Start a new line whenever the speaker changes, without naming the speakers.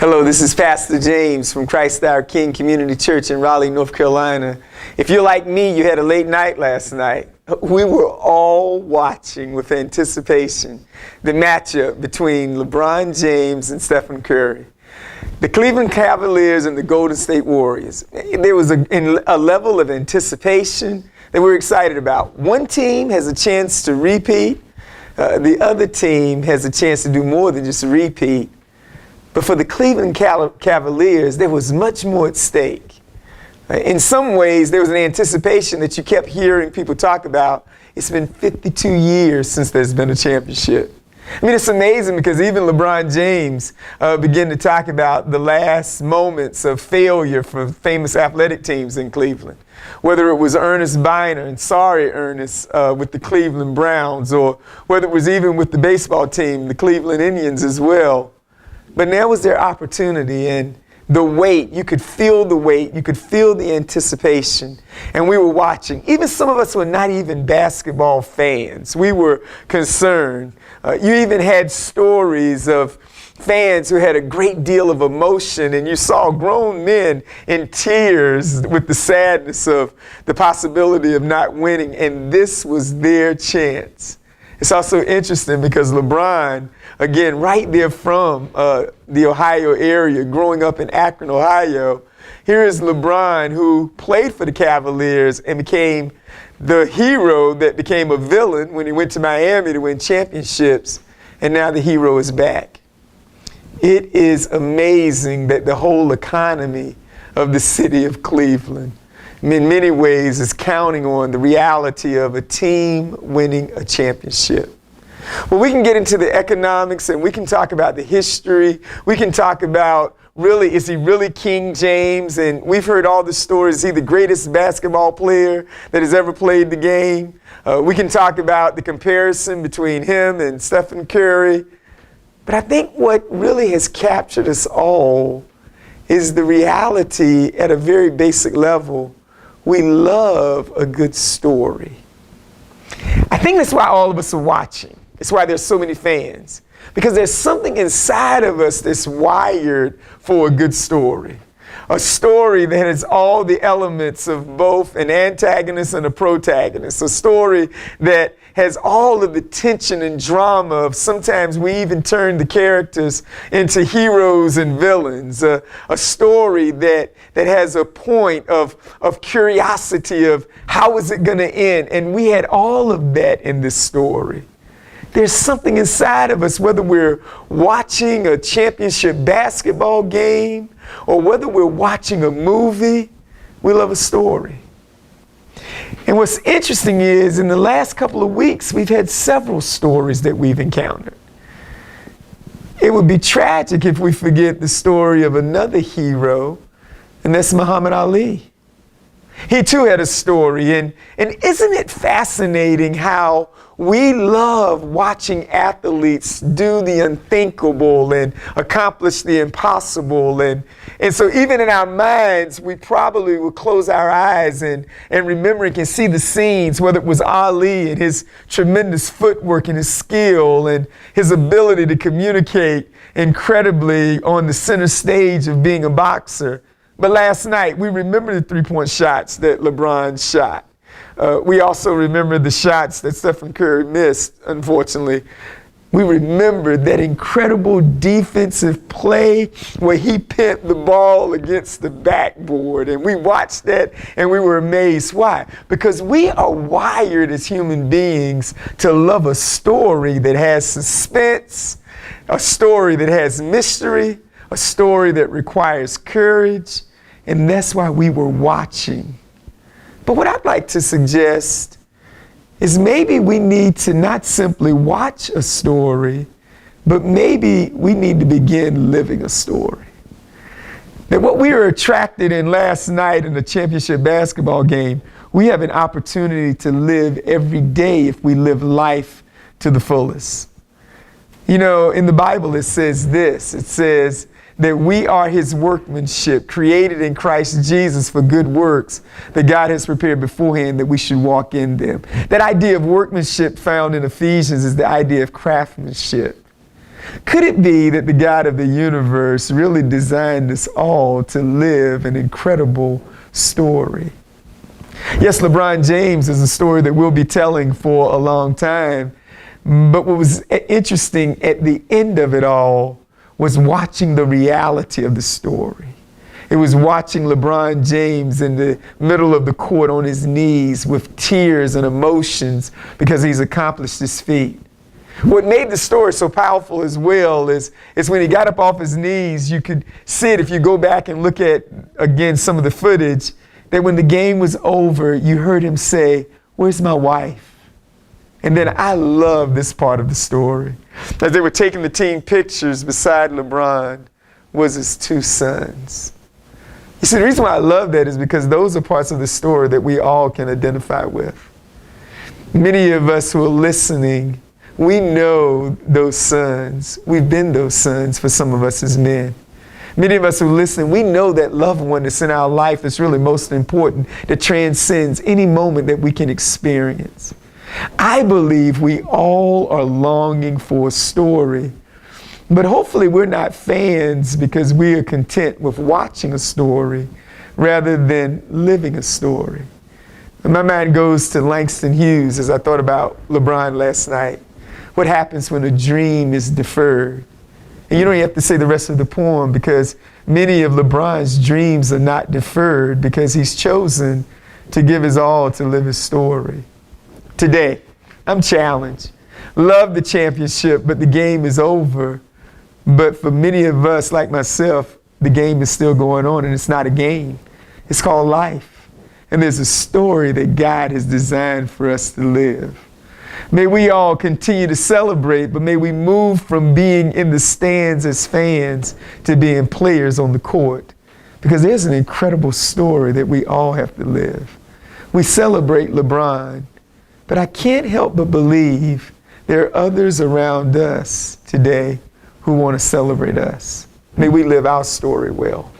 Hello, this is Pastor James from Christ Our King Community Church in Raleigh, North Carolina. If you're like me, you had a late night last night. We were all watching with anticipation the matchup between LeBron James and Stephen Curry. The Cleveland Cavaliers and the Golden State Warriors. There was a level of anticipation that we're excited about. One team has a chance to repeat. The other team has a chance to do more than just repeat. But for the Cleveland Cavaliers, there was much more at stake. In some ways, there was an anticipation that you kept hearing people talk about. It's been 52 years since there's been a championship. I mean, it's amazing because even LeBron James began to talk about the last moments of failure for famous athletic teams in Cleveland. Whether it was Ernest Biner, and sorry Ernest, with the Cleveland Browns, or whether it was even with the baseball team, the Cleveland Indians as well. But now was their opportunity, and the weight, you could feel the weight, you could feel the anticipation, and we were watching. Even some of us were not even basketball fans. We were concerned. You even had stories of fans who had a great deal of emotion, and you saw grown men in tears with the sadness of the possibility of not winning, and this was their chance. It's also interesting because LeBron, again, right there from the Ohio area, growing up in Akron, Ohio, here is LeBron who played for the Cavaliers and became the hero that became a villain when he went to Miami to win championships, and now the hero is back. It is amazing that the whole economy of the city of Cleveland, in many ways, is counting on the reality of a team winning a championship. Well, we can get into the economics and we can talk about the history. We can talk about, really, is he really King James? And we've heard all the stories. Is he the greatest basketball player that has ever played the game? We can talk about the comparison between him and Stephen Curry. But I think what really has captured us all is the reality at a very basic level. We love a good story. I think that's why all of us are watching. It's why there's so many fans. Because there's something inside of us that's wired for a good story. A story that has all the elements of both an antagonist and a protagonist. A story that has all of the tension and drama of sometimes we even turn the characters into heroes and villains. A story that has a point of curiosity of how is it going to end. And we had all of that in this story. There's something inside of us, whether we're watching a championship basketball game or whether we're watching a movie, we love a story. And what's interesting is in the last couple of weeks, we've had several stories that we've encountered. It would be tragic if we forget the story of another hero, and that's Muhammad Ali. He too had a story, and isn't it fascinating how we love watching athletes do the unthinkable and accomplish the impossible. And so even in our minds, we probably will close our eyes and remember and can see the scenes, whether it was Ali and his tremendous footwork and his skill and his ability to communicate incredibly on the center stage of being a boxer. But last night, we remember the three-point shots that LeBron shot. We also remember the shots that Stephen Curry missed, unfortunately. We remember that incredible defensive play where he pinned the ball against the backboard. And we watched that and we were amazed. Why? Because we are wired as human beings to love a story that has suspense, a story that has mystery, a story that requires courage. And that's why we were watching. But what I'd like to suggest is maybe we need to not simply watch a story, but maybe we need to begin living a story. That what we were attracted in last night in the championship basketball game, we have an opportunity to live every day if we live life to the fullest. You know, in the Bible it says this, it says, that we are his workmanship, created in Christ Jesus for good works that God has prepared beforehand that we should walk in them. That idea of workmanship found in Ephesians is the idea of craftsmanship. Could it be that the God of the universe really designed us all to live an incredible story? Yes, LeBron James is a story that we'll be telling for a long time. But what was interesting at the end of it all was watching the reality of the story. It was watching LeBron James in the middle of the court on his knees with tears and emotions because he's accomplished his feat. What made the story so powerful as well is when he got up off his knees, you could see it if you go back and look at, again, some of the footage, that when the game was over, you heard him say, "Where's my wife?" And then I love this part of the story. As they were taking the team pictures, beside LeBron was his two sons. You see, the reason why I love that is because those are parts of the story that we all can identify with. Many of us who are listening, we know those sons. We've been those sons for some of us as men. Many of us who listen, we know that loved one that's in our life that's really most important, that transcends any moment that we can experience. I believe we all are longing for a story, but hopefully we're not fans because we are content with watching a story rather than living a story. And my mind goes to Langston Hughes as I thought about LeBron last night. What happens when a dream is deferred? And you don't have to say the rest of the poem because many of LeBron's dreams are not deferred because he's chosen to give his all to live his story. Today, I'm challenged. Love the championship, but the game is over. But for many of us, like myself, the game is still going on, and it's not a game. It's called life. And there's a story that God has designed for us to live. May we all continue to celebrate, but may we move from being in the stands as fans to being players on the court. Because there's an incredible story that we all have to live. We celebrate LeBron, but I can't help but believe there are others around us today who want to celebrate us. May we live our story well.